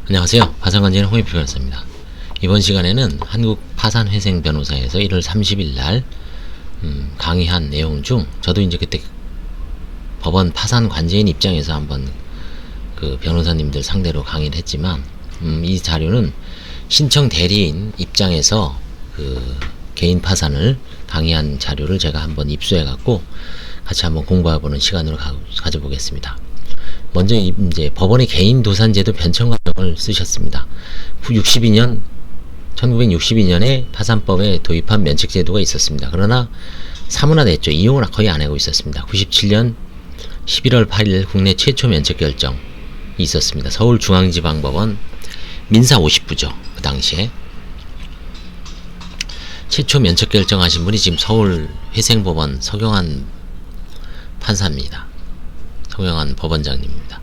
안녕하세요. 파산관제는 홍익표 변호사입니다. 이번 시간에는 한국파산회생 변호사에서 1월 30일 날 강의한 내용 중 저도 이제 그때 법원 파산관제인 입장에서 한번 그 변호사님들 상대로 강의를 했지만 이 자료는 신청 대리인 입장에서 그 개인 파산을 강의한 자료를 제가 한번 입수해 갖고 같이 한번 공부해보는 시간으로 가져보겠습니다. 먼저 이제 법원의 개인 도산제도 변청 과정을 쓰셨습니다. 1962년에 파산법에 도입한 면책제도가 있었습니다. 그러나 사문화됐죠. 이용을 거의 안 하고 있었습니다. 97년 11월 8일 국내 최초 면책 결정이 있었습니다. 서울중앙지방법원 민사 50부죠. 그 당시에 최초 면책 결정하신 분이 지금 서울회생법원 서경환 판사입니다. 서경환 법원장님입니다.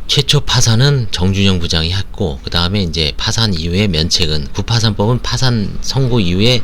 최초 파산은 정준영 부장이 했고, 그 다음에 이제 파산 이후에 면책은, 구파산법은 파산 선고 이후에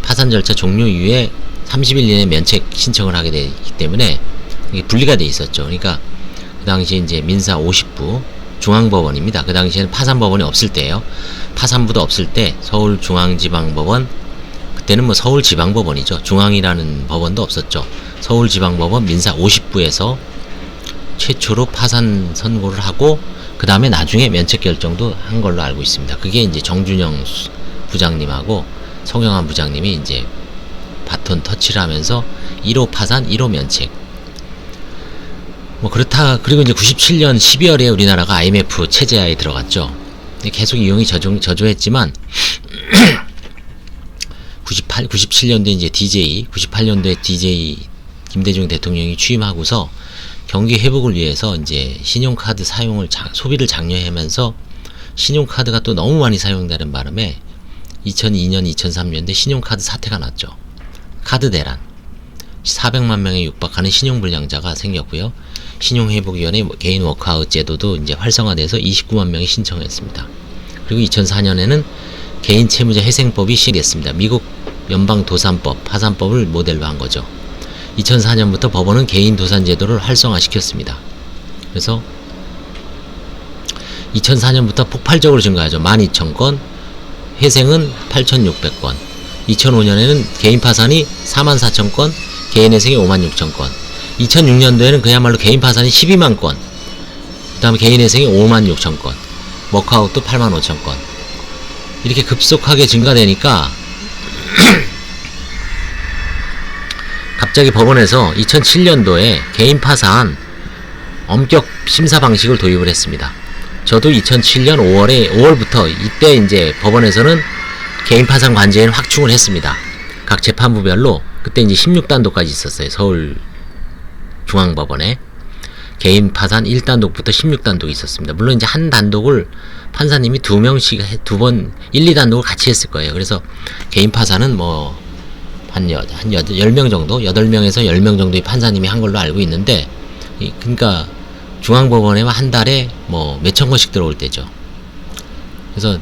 파산 절차 종료 이후에 30일 이내에 면책 신청을 하게 되기 때문에 이게 분리가 돼 있었죠. 그러니까 그 당시에 이제 민사 50부 중앙법원입니다. 그 당시에는 파산법원이 없을 때예요. 파산부도 없을 때 서울중앙지방법원, 그때는 뭐 서울지방법원이죠. 중앙이라는 법원도 없었죠. 서울지방법원 민사 50부에서 최초로 파산 선고를 하고 그 다음에 나중에 면책 결정도 한 걸로 알고 있습니다. 그게 이제 정준영 부장님하고 서경환 부장님이 이제 바톤 터치를 하면서 1호 파산, 1호 면책. 뭐 그렇다. 그리고 이제 97년 12월에 우리나라가 IMF 체제하에 들어갔죠. 계속 이용이 저조했지만 97년도에 이제 DJ, 98년도에 DJ 김대중 대통령이 취임하고서 경기 회복을 위해서 이제 신용카드 사용을 소비를 장려하면서 신용카드가 또 너무 많이 사용되는 바람에 2002년, 2003년대 신용카드 사태가 났죠. 카드 대란. 400만 명에 육박하는 신용불량자가 생겼고요. 신용회복위원회 개인 워크아웃 제도도 이제 활성화돼서 29만 명이 신청했습니다. 그리고 2004년에는 개인 채무자 회생법이 시행됐습니다. 미국 연방도산법, 파산법을 모델로 한 거죠. 2004년부터 법원은 개인 도산 제도를 활성화시켰습니다. 그래서 2004년부터 폭발적으로 증가하죠. 12,000건, 회생은 8,600건. 2005년에는 개인 파산이 44,000건, 개인 회생이 56,000건. 2006년도에는 그야말로 개인 파산이 12만 건, 그 다음에 개인 회생이 56,000건, 워크아웃도 85,000건. 이렇게 급속하게 증가되니까 갑자기 법원에서 2007년도에 개인 파산 엄격 심사 방식을 도입을 했습니다. 저도 2007년 5월부터 이때 이제 법원에서는 개인 파산 관제인 확충을 했습니다. 각 재판부별로 그때 이제 16단독까지 있었어요. 서울 중앙법원에 개인 파산 1단독부터 16단독이 있었습니다. 물론 이제 한 단독을 판사님이 2명씩 2번 1, 2단독을 같이 했을 거예요. 그래서 개인 파산은 뭐 한 10명 정도, 8명에서 10명 정도의 판사님이 한 걸로 알고 있는데, 그러니까 중앙법원에만 한 달에 뭐 몇천 건씩 들어올 때죠. 그래서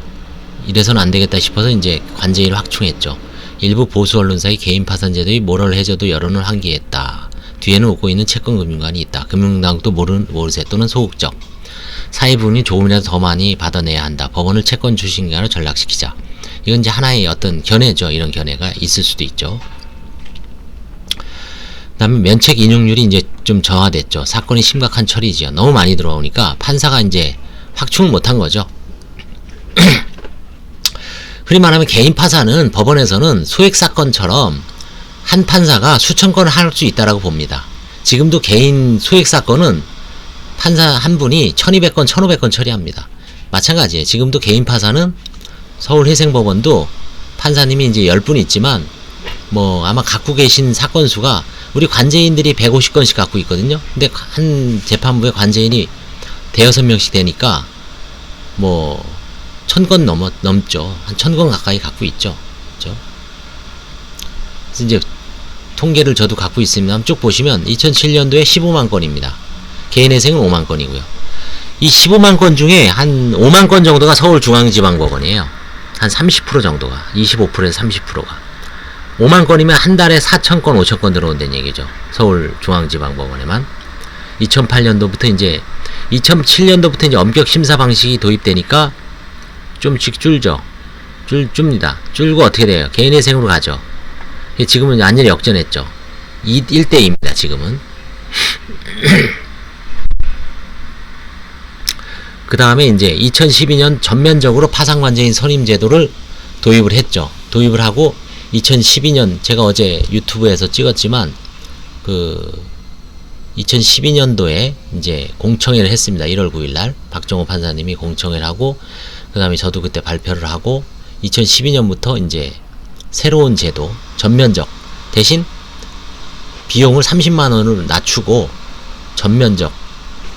이래서는 안 되겠다 싶어서 이제 관제인을 확충했죠. 일부 보수 언론사의 개인 파산 제도의 모럴 해저도 여론을 환기했다. 뒤에는 웃고 있는 채권 금융관이 있다. 금융당국도 모르쇠 또는 소극적. 사회 부분이 조금이라도 더 많이 받아내야 한다. 법원을 채권 주식인가로 전락시키자. 이건 이제 하나의 어떤 견해죠. 이런 견해가 있을 수도 있죠. 그 다음에 면책 인용률이 이제 좀 저하됐죠. 사건이 심각한 처리지요. 너무 많이 들어오니까 판사가 이제 확충을 못한 거죠. 흔히 말하면 개인 파산은 법원에서는 소액 사건처럼 한 판사가 수천 건을 할 수 있다라고 봅니다. 지금도 개인 소액 사건은 판사 한 분이 1200건, 1500건 처리합니다. 마찬가지예요. 지금도 개인 파산은 서울회생법원도 판사님이 이제 10분 있지만 뭐 아마 갖고 계신 사건 수가 우리 관제인들이 150건씩 갖고 있거든요. 근데 한 재판부에 관제인이 대여섯 명씩 되니까 뭐 1000건 넘죠. 한 1000건 가까이 갖고 있죠. 그렇죠? 그래서 이제 통계를 저도 갖고 있습니다. 쭉 보시면 2007년도에 15만 건입니다. 개인 회생은 5만 건이고요. 이 15만 건 중에 한 5만 건 정도가 서울중앙지방법원이에요. 한 30% 정도가, 25%에서 30%가. 5만 건이면 한 달에 4,000건, 5,000건 들어온다는 얘기죠. 서울중앙지방법원에만. 2008년도부터 이제 2007년도부터 이제 엄격 심사 방식이 도입되니까 좀씩 줄죠. 줍니다. 줄고 어떻게 돼요? 개인회생으로 가죠. 지금은 완전히 역전했죠. 1대2입니다. 지금은. 그 다음에 이제 2012년 전면적으로 파산관제인 선임제도를 도입을 했죠. 도입을 하고 2012년 제가 어제 유튜브에서 찍었지만 2012년도에 이제 공청회를 했습니다. 1월 9일날 박정호 판사님이 공청회를 하고 그 다음에 저도 그때 발표를 하고 2012년부터 이제 새로운 제도 전면적 대신 비용을 30만원으로 낮추고 전면적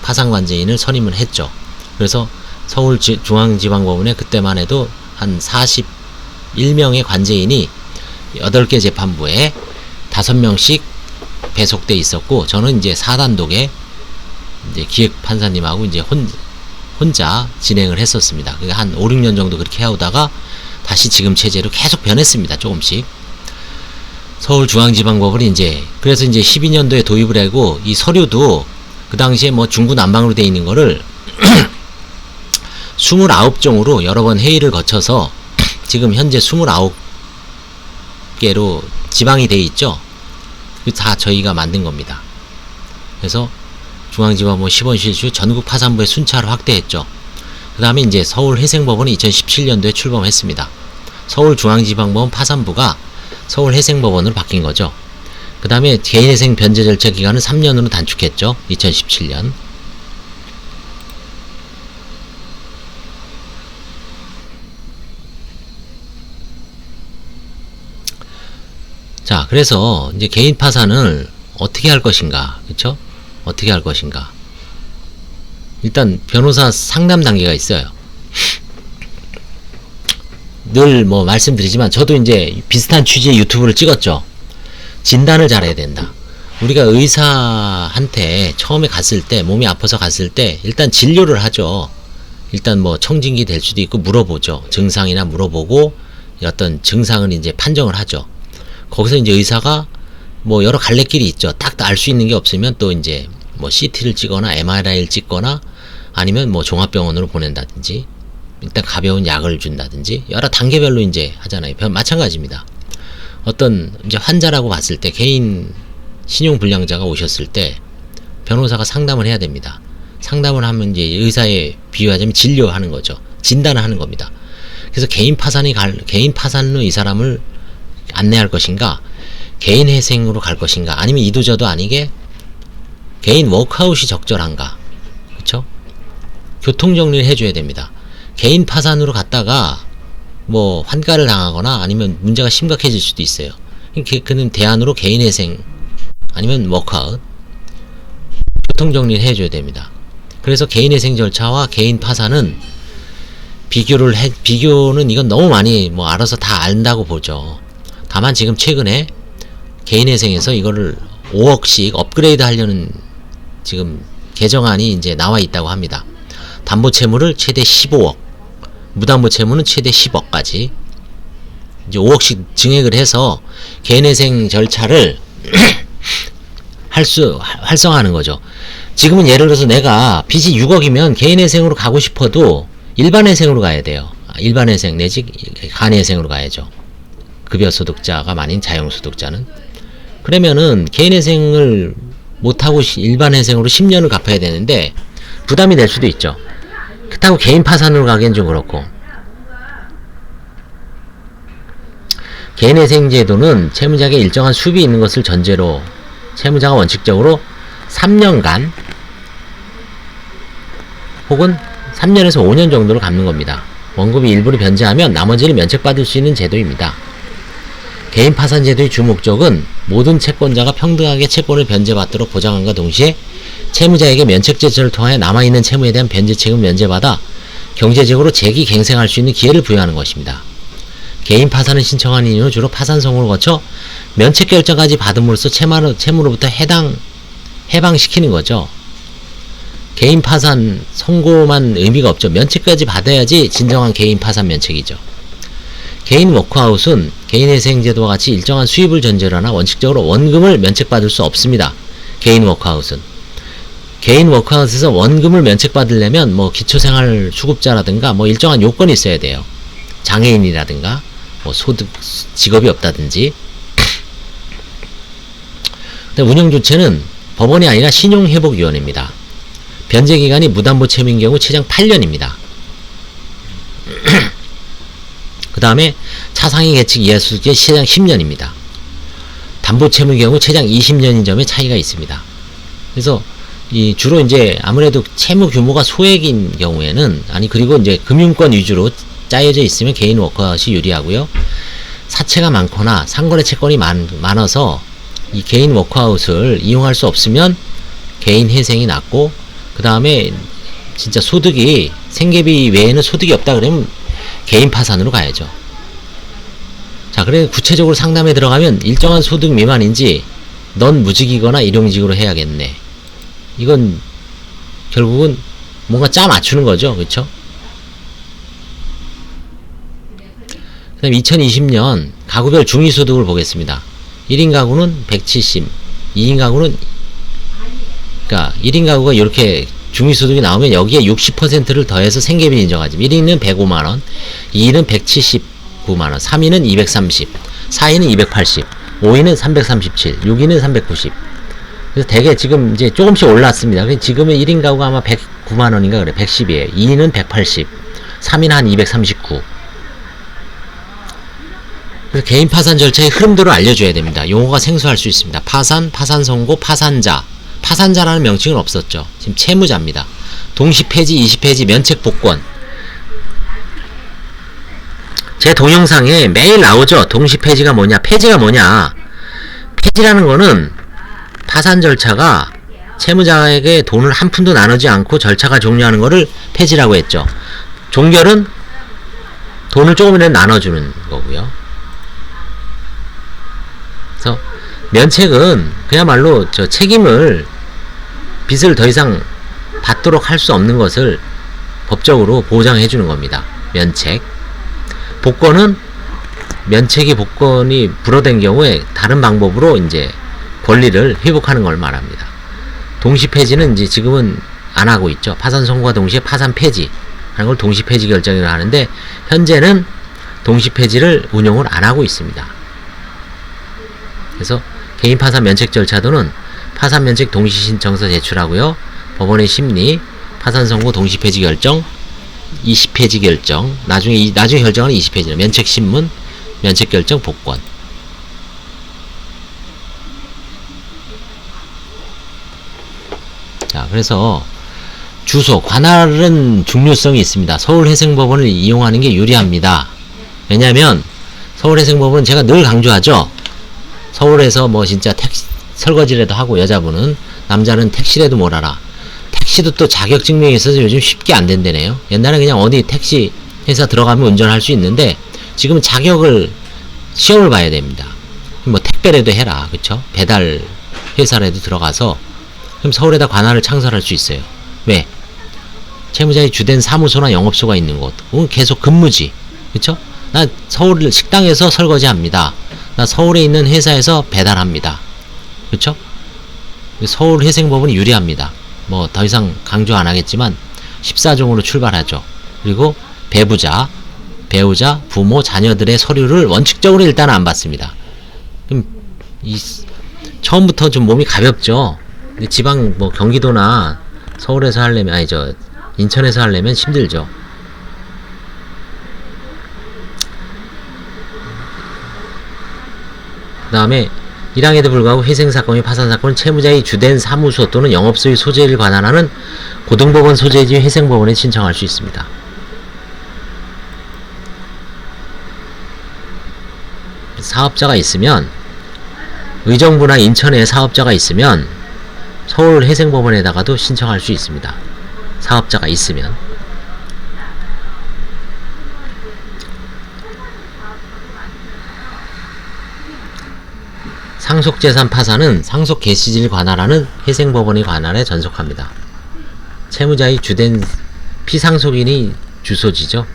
파산관제인을 선임을 했죠. 그래서 서울중앙지방법원에 그때만 해도 한 41명의 관제인이 8개 재판부에 5명씩 배속돼 있었고 저는 이제 4단독에 이제 기획판사님하고 이제 혼자 진행을 했었습니다. 한 5, 6년 정도 그렇게 해오다가 다시 지금 체제로 계속 변했습니다. 조금씩. 서울중앙지방법원이 이제 그래서 이제 12년도에 도입을 하고 이 서류도 그 당시에 뭐 중구난방으로 돼 있는 거를 29종으로 여러 번 회의를 거쳐서 지금 현재 29개로 지방이 돼 있죠. 다 저희가 만든 겁니다. 그래서 중앙지방법원 10원 실슈 전국 파산부의 순차를 확대했죠. 그 다음에 이제 서울회생법원이 2017년도에 출범했습니다. 서울중앙지방법원 파산부가 서울회생법원으로 바뀐 거죠. 그 다음에 개인회생 변제 절차 기간은 3년으로 단축했죠. 2017년. 자, 그래서 이제 개인 파산을 어떻게 할 것인가, 그쵸? 어떻게 할 것인가. 일단 변호사 상담 단계가 있어요. 늘 뭐 말씀드리지만 저도 이제 비슷한 취지의 유튜브를 찍었죠. 진단을 잘해야 된다. 우리가 의사한테 처음에 갔을 때 몸이 아파서 갔을 때 일단 진료를 하죠. 일단 뭐 청진기 될 수도 있고 물어보죠. 증상이나 물어보고 어떤 증상을 이제 판정을 하죠. 거기서 이제 의사가 뭐 여러 갈래길이 있죠. 딱 알 수 있는 게 없으면 또 이제 뭐 CT를 찍거나 MRI를 찍거나 아니면 뭐 종합병원으로 보낸다든지 일단 가벼운 약을 준다든지 여러 단계별로 이제 하잖아요. 마찬가지입니다. 어떤 이제 환자라고 봤을 때 개인 신용불량자가 오셨을 때 변호사가 상담을 해야 됩니다. 상담을 하면 이제 의사에 비유하자면 진료하는 거죠. 진단을 하는 겁니다. 그래서 개인 파산으로 이 사람을 안내할 것인가, 개인 회생으로 갈 것인가, 아니면 이도저도 아니게 개인 워크아웃이 적절한가, 그쵸? 교통정리를 해줘야 됩니다. 개인 파산으로 갔다가 뭐 환가를 당하거나 아니면 문제가 심각해질 수도 있어요. 그는 대안으로 개인 회생 아니면 워크아웃 교통정리를 해줘야 됩니다. 그래서 개인 회생 절차와 개인 파산은 비교는 이건 너무 많이 뭐 알아서 다 안다고 보죠. 다만 지금 최근에 개인회생에서 이거를 5억씩 업그레이드 하려는 지금 개정안이 이제 나와 있다고 합니다. 담보채무를 최대 15억, 무담보채무는 최대 10억까지 이제 5억씩 증액을 해서 개인회생 절차를 활성화하는 거죠. 지금은 예를 들어서 내가 빚이 6억이면 개인회생으로 가고 싶어도 일반회생으로 가야 돼요. 일반회생 내지 간회생으로 가야죠. 급여소득자가 아닌 자영소득자는. 그러면은 개인회생을 못하고 일반회생으로 10년을 갚아야 되는데 부담이 될 수도 있죠. 그렇다고 개인 파산으로 가기엔 좀 그렇고. 개인회생제도는 채무자에게 일정한 수입이 있는 것을 전제로 채무자가 원칙적으로 3년간 혹은 3년에서 5년 정도를 갚는 겁니다. 원금이 일부를 변제하면 나머지를 면책받을 수 있는 제도입니다. 개인 파산 제도의 주 목적은 모든 채권자가 평등하게 채권을 변제받도록 보장함과 동시에 채무자에게 면책 제도를 통해 남아있는 채무에 대한 변제책을 면제받아 경제적으로 재기갱생할 수 있는 기회를 부여하는 것입니다. 개인 파산을 신청하는 이유는 주로 파산 선고를 거쳐 면책 결정까지 받음으로써 채무로부터 해방시키는 거죠. 개인 파산 선고만 의미가 없죠. 면책까지 받아야지 진정한 개인 파산 면책이죠. 개인 워크아웃은 개인회생제도와 같이 일정한 수입을 전제로 하나 원칙적으로 원금을 면책받을 수 없습니다. 개인 워크아웃은. 개인 워크아웃에서 원금을 면책받으려면 뭐 기초생활수급자라든가 뭐 일정한 요건이 있어야 돼요. 장애인이라든가 뭐 소득 직업이 없다든지. 근데 운영 주체는 법원이 아니라 신용회복위원회입니다. 변제기간이 무담보 채무인 경우 최장 8년입니다. 그 다음에 차상위 계측 이하 수수께 최장 10년입니다. 담보 채무의 경우 최장 20년인 점에 차이가 있습니다. 그래서 주로 이제 아무래도 채무 규모가 소액인 경우에는 그리고 이제 금융권 위주로 짜여져 있으면 개인 워크아웃이 유리하고요. 사채가 많거나 상거래 채권이 많아서 이 개인 워크아웃을 이용할 수 없으면 개인 회생이 낫고, 그 다음에 진짜 소득이 생계비 외에는 소득이 없다 그러면 개인 파산으로 가야죠. 자, 그래 구체적으로 상담에 들어가면 일정한 소득 미만인지 넌 무직이거나 일용직으로 해야겠네. 이건 결국은 뭔가 짜 맞추는 거죠. 그쵸? 그 다음에 2020년 가구별 중위소득을 보겠습니다. 1인 가구는 170, 2인 가구는, 그러니까 1인 가구가 이렇게 중위소득이 나오면 여기에 60%를 더해서 생계비 인정하지. 1인은 105만원, 2인은 179만원, 3인은 230, 4인은 280, 5인은 337, 6인은 390. 그래서 대개 지금 이제 조금씩 올랐습니다. 지금은 1인 가구가 아마 109만원인가 그래. 110이에요. 2인은 180, 3인 한 239. 그래서 개인 파산 절차의 흐름도를 알려줘야 됩니다. 용어가 생소할 수 있습니다. 파산, 파산선고, 파산자. 파산자라는 명칭은 없었죠. 지금 채무자입니다. 동시폐지, 이시폐지, 면책복권. 제 동영상에 매일 나오죠. 동시폐지가 뭐냐, 폐지가 뭐냐. 폐지라는 거는 파산 절차가 채무자에게 돈을 한 푼도 나누지 않고 절차가 종료하는 거를 폐지라고 했죠. 종결은 돈을 조금이라도 나눠주는 거고요. 그래서 면책은 그야말로 책임을, 빚을 더 이상 받도록 할 수 없는 것을 법적으로 보장해 주는 겁니다. 면책. 복권은 면책이 복권이 불어된 경우에 다른 방법으로 이제 권리를 회복하는 걸 말합니다. 동시폐지는 이제 지금은 안 하고 있죠. 파산 선고와 동시에 파산 폐지 하는 걸 동시폐지 결정이라고 하는데, 현재는 동시폐지를 운용을 안 하고 있습니다. 그래서 개인 파산 면책 절차도는 파산 면책 동시 신청서 제출하고요. 법원의 심리, 파산 선고 동시 폐지 결정, 이시 폐지 결정, 나중에 결정하는 이시 폐지는 면책 신문, 면책 결정, 복권. 자, 그래서 주소, 관할은 중요성이 있습니다. 서울회생법원을 이용하는 게 유리합니다. 왜냐하면 서울회생법원은 제가 늘 강조하죠. 서울에서 뭐 진짜 설거지라도 하고, 여자분은, 남자는 택시라도 몰아라. 택시도 또 자격증명이 있어서 요즘 쉽게 안 된다네요. 옛날에 그냥 어디 택시 회사 들어가면 운전할 수 있는데, 지금은 시험을 봐야 됩니다. 뭐 택배라도 해라. 그쵸? 배달 회사라도 들어가서, 그럼 서울에다 관할을 창설할 수 있어요. 왜? 채무자의 주된 사무소나 영업소가 있는 곳. 그건 계속 근무지. 그쵸? 나 서울 식당에서 설거지 합니다. 나 서울에 있는 회사에서 배달합니다. 그쵸? 서울회생법원이 유리합니다. 뭐 더 이상 강조 안 하겠지만 14종으로 출발하죠. 그리고 배우자, 부모, 자녀들의 서류를 원칙적으로 일단 안 받습니다. 그럼 처음부터 좀 몸이 가볍죠. 근데 지방 뭐 경기도나 서울에서 하려면, 인천에서 하려면 힘들죠. 그 다음에 1항에도 불구하고 회생사건 및 파산사건은 채무자의 주된 사무소 또는 영업소의 소재를 관할하는 고등법원 소재지 회생법원에 신청할 수 있습니다. 사업자가 있으면, 의정부나 인천에 사업자가 있으면 서울회생법원에다가도 신청할 수 있습니다. 사업자가 있으면. 상속재산 파산은 상속 개시지를 관할하는 회생법원의 관할에 전속합니다. 채무자의 주된 피상속인이 주소지죠.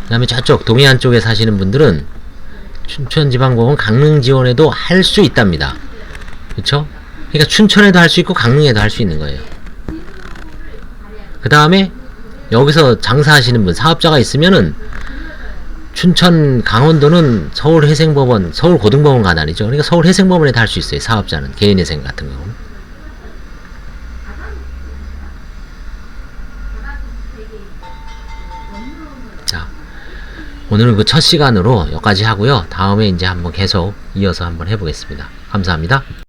그 다음에 저쪽 동해안 쪽에 사시는 분들은 춘천지방법원 강릉지원에도 할 수 있답니다. 그쵸? 그러니까 춘천에도 할 수 있고 강릉에도 할 수 있는 거예요. 그 다음에 여기서 장사하시는 분, 사업자가 있으면은 춘천, 강원도는 서울회생법원, 서울고등법원 관할이죠. 그러니까 서울회생법원에도 할 수 있어요. 사업자는, 개인회생 같은 경우는. 자, 오늘은 그 첫 시간으로 여기까지 하고요. 다음에 이제 한번 계속 이어서 한번 해보겠습니다. 감사합니다.